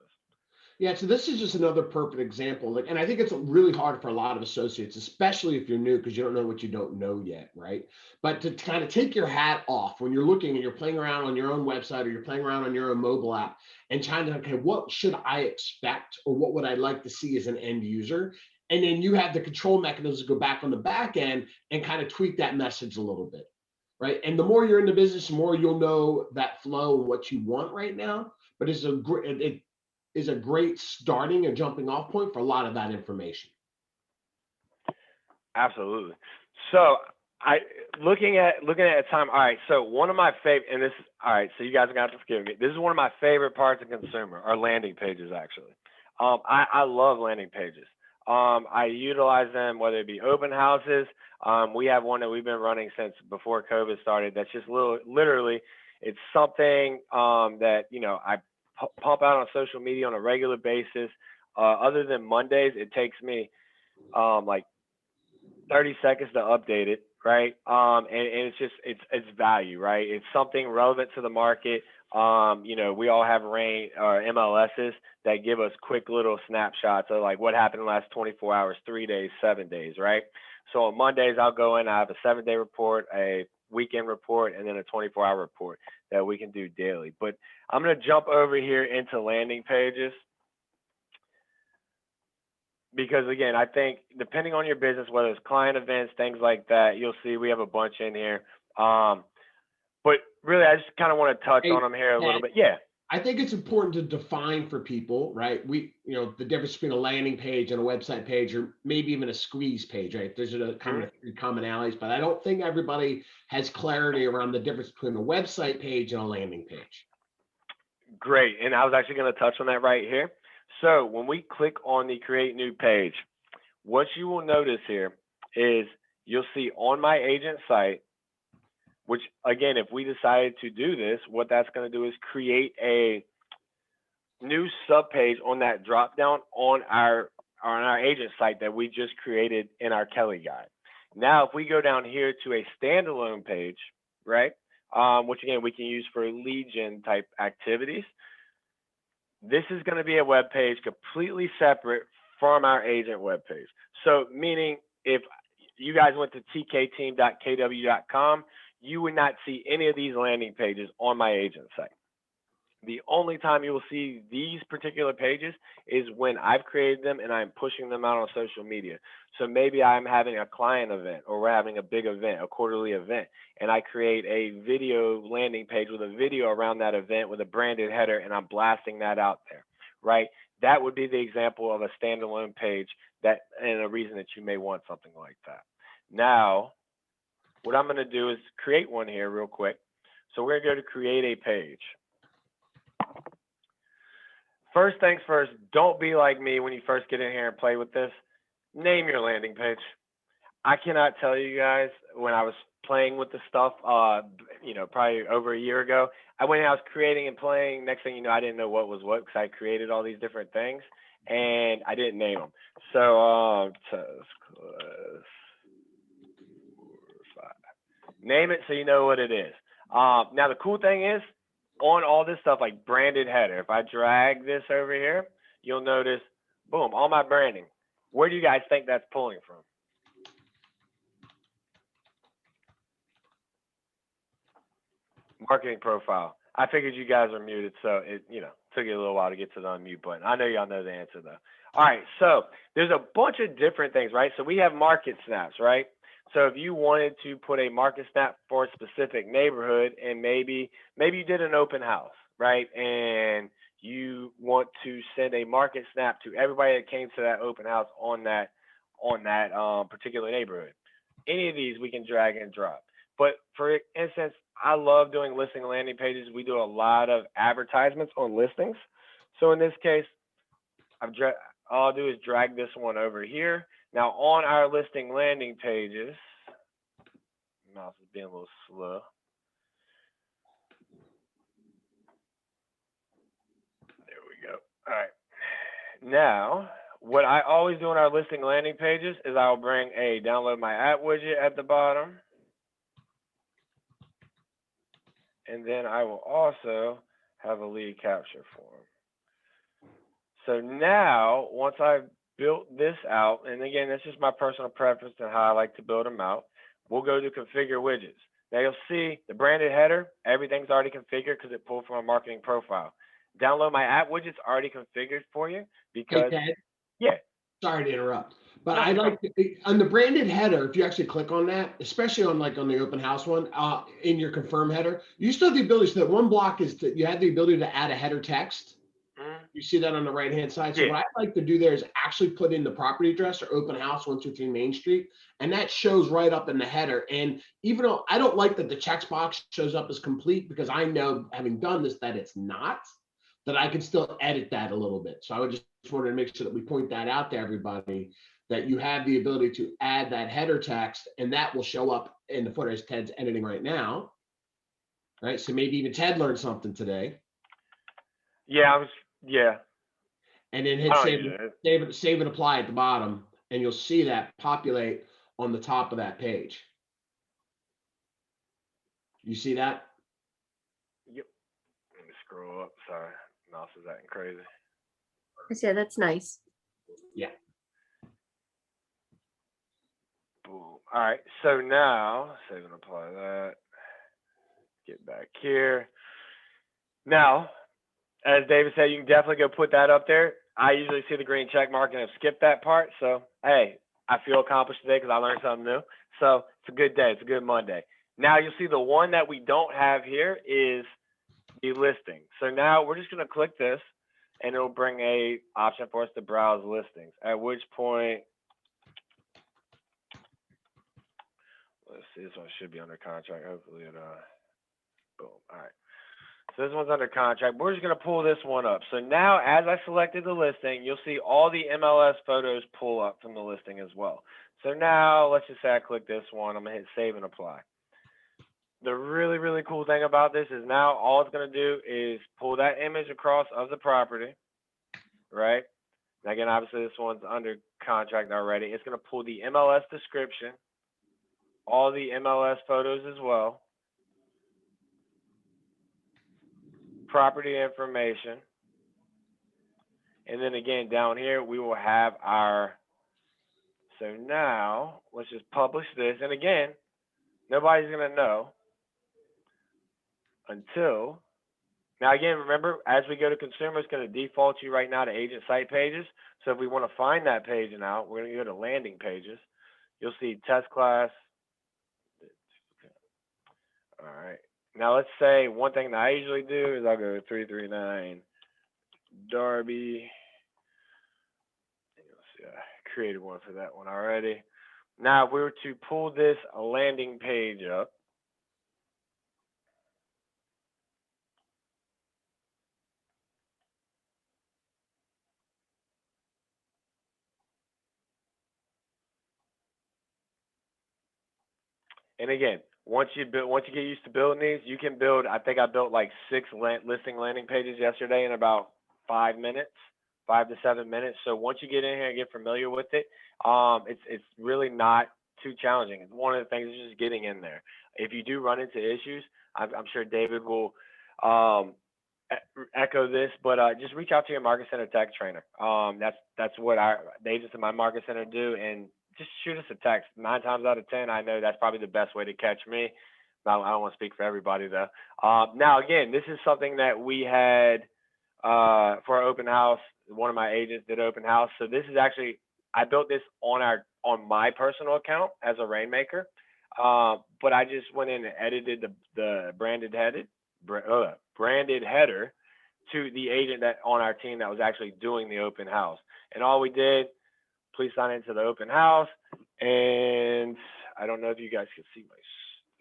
A: Yeah, so this is just another perfect example. Like, and I think it's really hard for a lot of associates, especially if you're new, because you don't know what you don't know yet, right? But to kind of take your hat off when you're looking and you're playing around on your own website or you're playing around on your own mobile app and trying to, okay, what should I expect or what would I like to see as an end user? And then you have the control mechanisms to go back on the back end and kind of tweak that message a little bit, right? And the more you're in the business, the more you'll know that flow and what you want right now. But it's a great starting and jumping off point for a lot of that information.
B: Absolutely. So looking at a time. All right. So one of my favorite, and this, all right. So you guys are gonna have to forgive me. This is one of my favorite parts of consumer, our landing pages, actually. I love landing pages. I utilize them, whether it be open houses. We have one that we've been running since before COVID started. That's just literally, it's something that, you know, I pump out on social media on a regular basis. Other than Mondays, it takes me like 30 seconds to update it, right? And it's just, it's value, right? It's something relevant to the market. You know, we all have MLSs that give us quick little snapshots of like what happened in the last 24 hours, 3 days, 7 days, right? So on Mondays, I'll go in, I have a 7-day report, a weekend report, and then a 24-hour report that we can do daily. But I'm going to jump over here into landing pages, because again, I think depending on your business, whether it's client events, things like that, you'll see we have a bunch in here. But really, I just kind of want to touch on them here a little bit. Yeah.
A: I think it's important to define for people, right? The difference between a landing page and a website page, or maybe even a squeeze page, right? There's a kind of three commonalities, but I don't think everybody has clarity around the difference between a website page and a landing page.
B: Great. And I was actually going to touch on that right here. So when we click on the create new page, what you will notice here is you'll see on my agent site, which again, if we decided to do this, what that's going to do is create a new subpage on that drop down on our agent site that we just created in our Kelly guide. Now, if we go down here to a standalone page, right, which again we can use for lead gen type activities, this is going to be a web page completely separate from our agent web page. So meaning if you guys went to tkteam.kw.com, you would not see any of these landing pages on my agent site. The only time you will see these particular pages is when I've created them and I'm pushing them out on social media. So maybe I'm having a client event, or we're having a big event, a quarterly event, and I create a video landing page with a video around that event with a branded header, and I'm blasting that out there, right? That would be the example of a standalone page and a reason that you may want something like that. Now, what I'm going to do is create one here real quick. So we're going to go to create a page. First things first, don't be like me when you first get in here and play with this. Name your landing page. I cannot tell you guys, when I was playing with the stuff, probably over a year ago, I was creating and playing. Next thing you know, I didn't know what was what because I created all these different things and I didn't name them. So, name it so you know what it is. Now, the cool thing is, on all this stuff like branded header, if I drag this over here, you'll notice, boom, all my branding. Where do you guys think that's pulling from? Marketing profile. I figured you guys are muted, so it took you a little while to get to the unmute button. I know y'all know the answer though. All right, so there's a bunch of different things, right? So we have market snaps, right? So if you wanted to put a market snap for a specific neighborhood, and maybe you did an open house, right? And you want to send a market snap to everybody that came to that open house on that particular neighborhood. Any of these we can drag and drop. But for instance, I love doing listing landing pages. We do a lot of advertisements on listings. So in this case, all I'll do is drag this one over here. Now on our listing landing pages, mouse is being a little slow. There we go. All right. Now, what I always do on our listing landing pages is I'll bring a download my app widget at the bottom. And then I will also have a lead capture form. So now, once I've built this out, and again, that's just my personal preference and how I like to build them out, we'll go to configure widgets. Now you'll see the branded header, everything's already configured because it pulled from a marketing profile. Download my app widget's already configured for you because,
A: Hey, Ted,
B: yeah.
A: sorry to interrupt, but I like on the branded header, if you actually click on that, especially on the open house one, in your confirm header, you still have the ability, so that one block is that you have the ability to add a header text. You see that on the right hand side. So what I like to do there is actually put in the property address or open house 123 Main Street, and that shows right up in the header. And even though I don't like that the checkbox shows up as complete, because I know, having done this, that it's not, that I can still edit that a little bit. So I would just wanted to make sure that we point that out to everybody, that you have the ability to add that header text, and that will show up in the footer as Ted's editing right now. Right. So maybe even Ted learned something today.
B: Yeah.
A: And then hit save and apply at the bottom, and you'll see that populate on the top of that page. You see that?
B: Yep. Let me scroll up. Sorry, mouse is acting crazy.
C: I said that's nice.
A: Yeah.
B: Boom. All right. So now save and apply that. Get back here. Now, as David said, you can definitely go put that up there. I usually see the green check mark and have skipped that part. So, hey, I feel accomplished today because I learned something new. So it's a good day. It's a good Monday. Now you'll see the one that we don't have here is the listing. So now we're just going to click this, and it'll bring a option for us to browse listings. At which point, let's see, this one should be under contract. Hopefully it, boom. All right. So this one's under contract. We're just going to pull this one up. So now as I selected the listing, you'll see all the MLS photos pull up from the listing as well. So now let's just say I click this one. I'm going to hit save and apply. The really, really cool thing about this is now all it's going to do is pull that image across of the property, right? And again, obviously this one's under contract already. It's going to pull the MLS description, all the MLS photos as well, property information, and then again down here we will have our, so now let's just publish this, and again nobody's going to know until, now again remember, as we go to consumer, it's going to default you right now to agent site pages. So if we want to find that page now, we're going to go to landing pages. You'll see test class. All right. Now let's say one thing that I usually do is I'll go 339 Darby. Let's see, I created one for that one already. Now if we were to pull this landing page up, and again, once you get used to building these, you can build. I think I built like 6 listing landing pages yesterday in about 5 minutes, 5 to 7 minutes. So once you get in here and get familiar with it, it's really not too challenging. One of the things is just getting in there. If you do run into issues, I'm sure David will echo this, but just reach out to your market center tech trainer. That's what the agents in my market center do, and just shoot us a text. 9 times out of 10, I know that's probably the best way to catch me. I don't want to speak for everybody though. Now again, this is something that we had for our open house. One of my agents did open house, so this is actually, I built this on my personal account as a Rainmaker, but I just went in and edited the branded header to the agent that on our team that was actually doing the open house. And all we did, please sign into the open house. And I don't know if you guys can see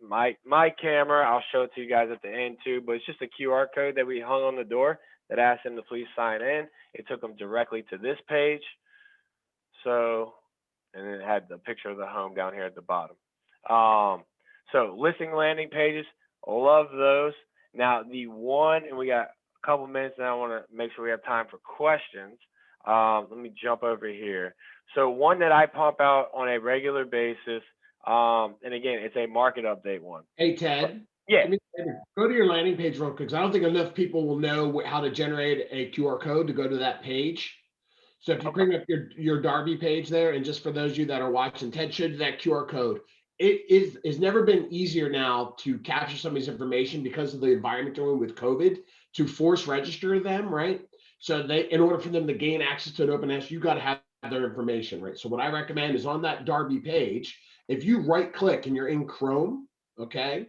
B: my camera. I'll show it to you guys at the end too, but it's just a QR code that we hung on the door that asked them to please sign in. It took them directly to this page. So, and it had the picture of the home down here at the bottom. So listing landing pages, love those. Now the one, and we got a couple minutes and I want to make sure we have time for questions. Let me jump over here. So one that I pump out on a regular basis, and again, it's a market update one.
A: Hey, Ted.
B: Yeah.
A: Go to your landing page real quick, because I don't think enough people will know how to generate a QR code to go to that page. So if you bring up your Darby page there, and just for those of you that are watching, Ted showed you that QR code. It is never been easier now to capture somebody's information because of the environment they're in with COVID, to force register them, right? So in order for them to gain access to an open house, you got to have their information, right? So what I recommend is on that Darby page, if you right click and you're in Chrome, okay,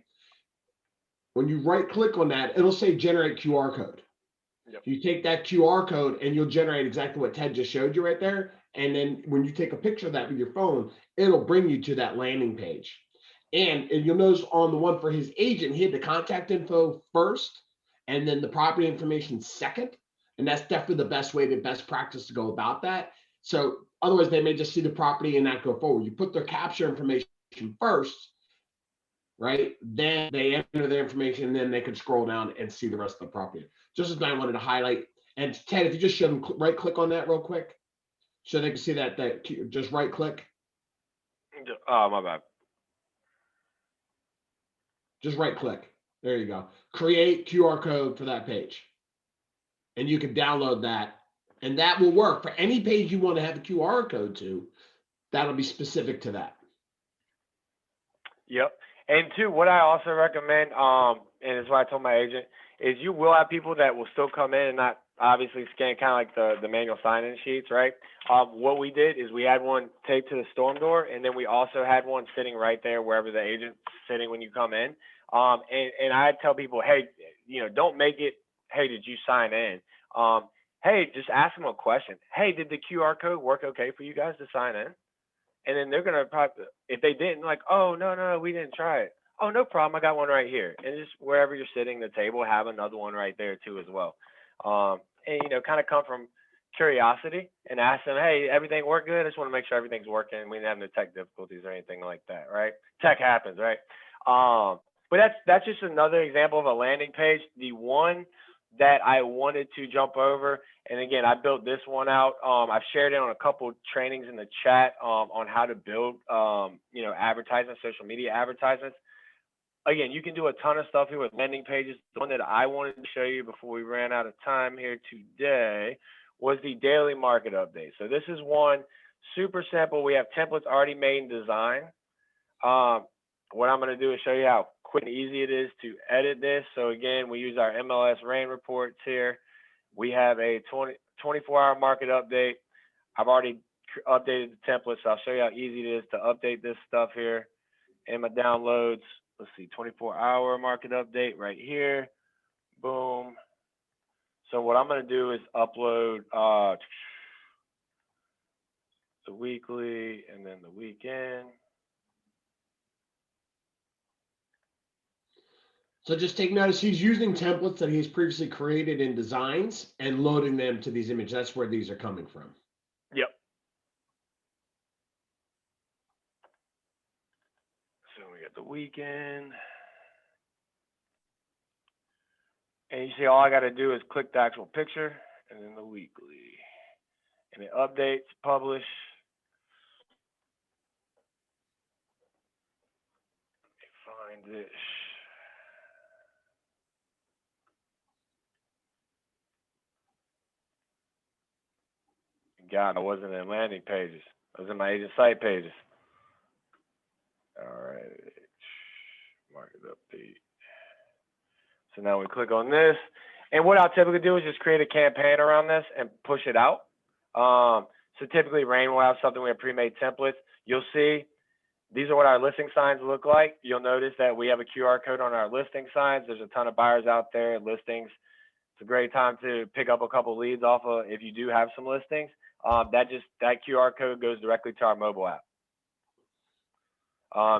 A: when you right click on that, it'll say generate QR code. Yep. You take that QR code and you'll generate exactly what Ted just showed you right there. And then when you take a picture of that with your phone, it'll bring you to that landing page. And you'll notice on the one for his agent, he had the contact info first and then the property information second. And that's definitely the best way, the best practice to go about that. So otherwise they may just see the property and not go forward. You put their capture information first, right? Then they enter the information and then they can scroll down and see the rest of the property. Just as I wanted to highlight. And Ted, if you just show them, right click on that real quick so they can see that just right click.
B: Oh, my bad.
A: Just right click. There you go. Create QR code for that page. And you can download that. And that will work for any page you want to have a QR code to. That'll be specific to that.
B: Yep. And two, what I also recommend, and it's what I told my agent, is you will have people that will still come in and not obviously scan, kind of like the manual sign-in sheets, right? What we did is we had one taped to the storm door, and then we also had one sitting right there wherever the agent's sitting when you come in. And I tell people, hey, don't make it, hey, did you sign in? Hey, just ask them a question. Hey, did the QR code work okay for you guys to sign in? And then they're gonna probably, if they didn't, like, oh no, we didn't try it. Oh, no problem, I got one right here. And just wherever you're sitting at the table, have another one right there too as well. And kind of come from curiosity and ask them, hey, everything work good? I just want to make sure everything's working. We didn't have no tech difficulties or anything like that, right? Tech happens, right? But that's just another example of a landing page. The one that I wanted to jump over, and again, I built this one out. I've shared it on a couple trainings in the chat on how to build, advertisements, social media advertisements. Again, you can do a ton of stuff here with landing pages. The one that I wanted to show you before we ran out of time here today was the daily market update. So this is one super simple. We have templates already made and designed. What I'm going to do is show you how quick and easy it is to edit this. So again, we use our MLS rain reports here. We have a 24-hour market update. I've already updated the template, so I'll show you how easy it is to update this stuff here in my downloads. Let's see, 24-hour market update right here. Boom. So what I'm going to do is upload the weekly and then the weekend.
A: So just take notice, he's using templates that he's previously created in designs and loading them to these images. That's where these are coming from.
B: Yep. So we got the weekend. And you see, all I got to do is click the actual picture and then the weekly. And it updates, publish. Let me find it. God, I wasn't in landing pages. I was in my agent site pages. All right. Market update. So now we click on this. And what I'll typically do is just create a campaign around this and push it out. So typically Rain will have something, we have pre-made templates. You'll see these are what our listing signs look like. You'll notice that we have a QR code on our listing signs. There's a ton of buyers out there, listings. It's a great time to pick up a couple leads off of if you do have some listings. That QR code goes directly to our mobile app.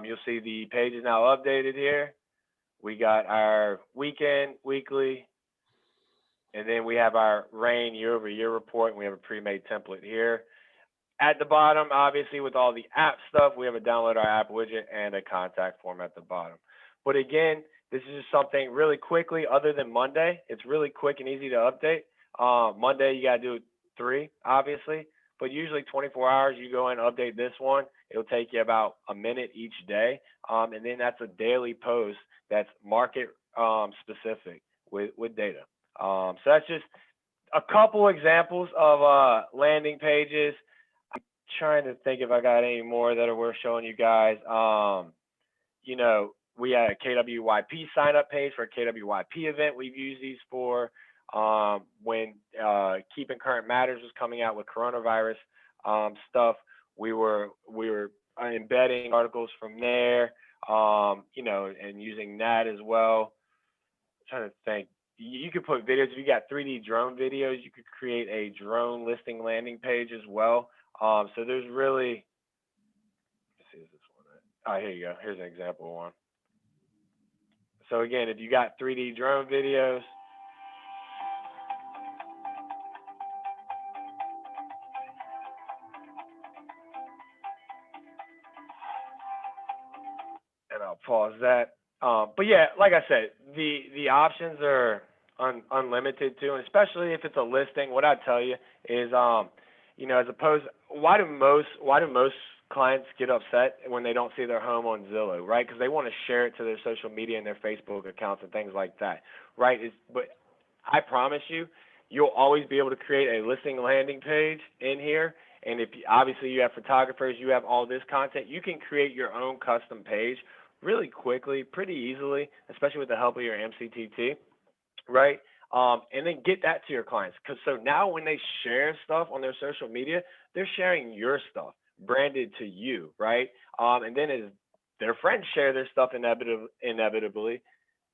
B: You'll see the page is now updated here. We got our weekend, weekly, and then we have our Rain year-over-year report, and we have a pre-made template here. At the bottom, obviously, with all the app stuff, we have a download our app widget and a contact form at the bottom. But again, this is just something really quickly, other than Monday. It's really quick and easy to update. Monday, you got to do 3, obviously, but usually 24 hours, you go in and update this one. It'll take you about a minute each day. And then that's a daily post that's market specific with data. So that's just a couple examples of landing pages. I'm trying to think if I got any more that are worth showing you guys. We had a KWYP sign up page for a KWYP event we've used these for. When Keeping Current Matters was coming out with coronavirus stuff, we were embedding articles from there, and using that as well. I'm trying to think. You could put videos. If you got 3D drone videos, you could create a drone listing landing page as well. So there's really, let's see, is this one? Oh, here you go. Here's an example of one. So again, if you got 3D drone videos, and I'll pause that. But yeah, like I said, the options are unlimited too, and especially if it's a listing. What I tell you is, as opposed, why do most clients get upset when they don't see their home on Zillow, right? Because they want to share it to their social media and their Facebook accounts and things like that, right? But I promise you, you'll always be able to create a listing landing page in here. And if obviously you have photographers, you have all this content, you can create your own custom page really quickly, pretty easily, especially with the help of your MCTT, right? And then get that to your clients. So now when they share stuff on their social media, they're sharing your stuff branded to you, right? And then as their friends share their stuff inevitably,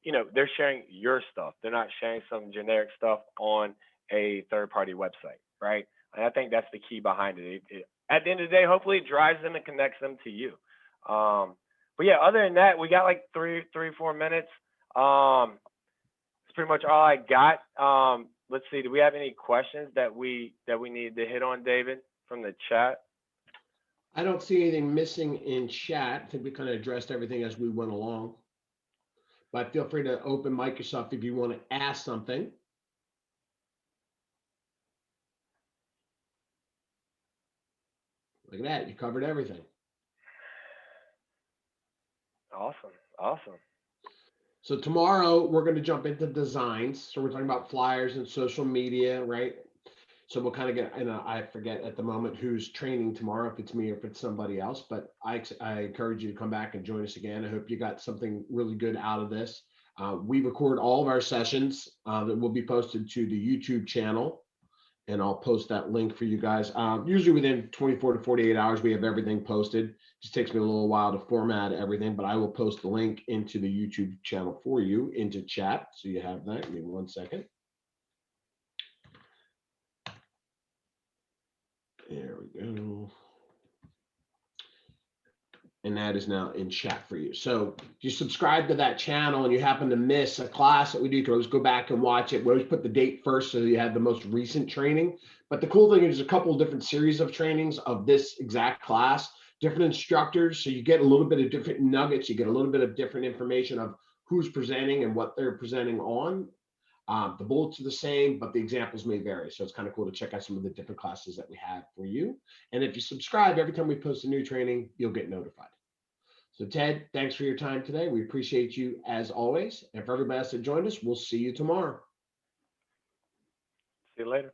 B: they're sharing your stuff. They're not sharing some generic stuff on a third-party website, right? And I think that's the key behind it. At the end of the day, hopefully it drives them and connects them to you. But yeah, other than that, we got like 4 minutes. It's pretty much all I got. Let's see, do we have any questions that we need to hit on, David, from the chat?
A: I don't see anything missing in chat. I think we kind of addressed everything as we went along. But feel free to open mic yourself if you want to ask something. Look at that, you covered everything.
B: Awesome.
A: So tomorrow we're going to jump into designs. So we're talking about flyers and social media, right? So we'll kind of get, and I forget at the moment who's training tomorrow, if it's me or if it's somebody else, but I encourage you to come back and join us again. I hope you got something really good out of this. We record all of our sessions that will be posted to the YouTube channel, and I'll post that link for you guys. Usually within 24 to 48 hours, we have everything posted. Just takes me a little while to format everything, but I will post the link into the YouTube channel for you into chat. So you have that. Give me 1 second. There we go. And that is now in chat for you. So if you subscribe to that channel and you happen to miss a class that we do, you can always go back and watch it. We always put the date first so you have the most recent training. But the cool thing is there's a couple of different series of trainings of this exact class, different instructors. So you get a little bit of different nuggets. You get a little bit of different information of who's presenting and what they're presenting on. The bullets are the same, but the examples may vary. So it's kind of cool to check out some of the different classes that we have for you. And if you subscribe, every time we post a new training, you'll get notified. So Ted, thanks for your time today. We appreciate you as always. And for everybody else that joined us, we'll see you tomorrow.
B: See you later.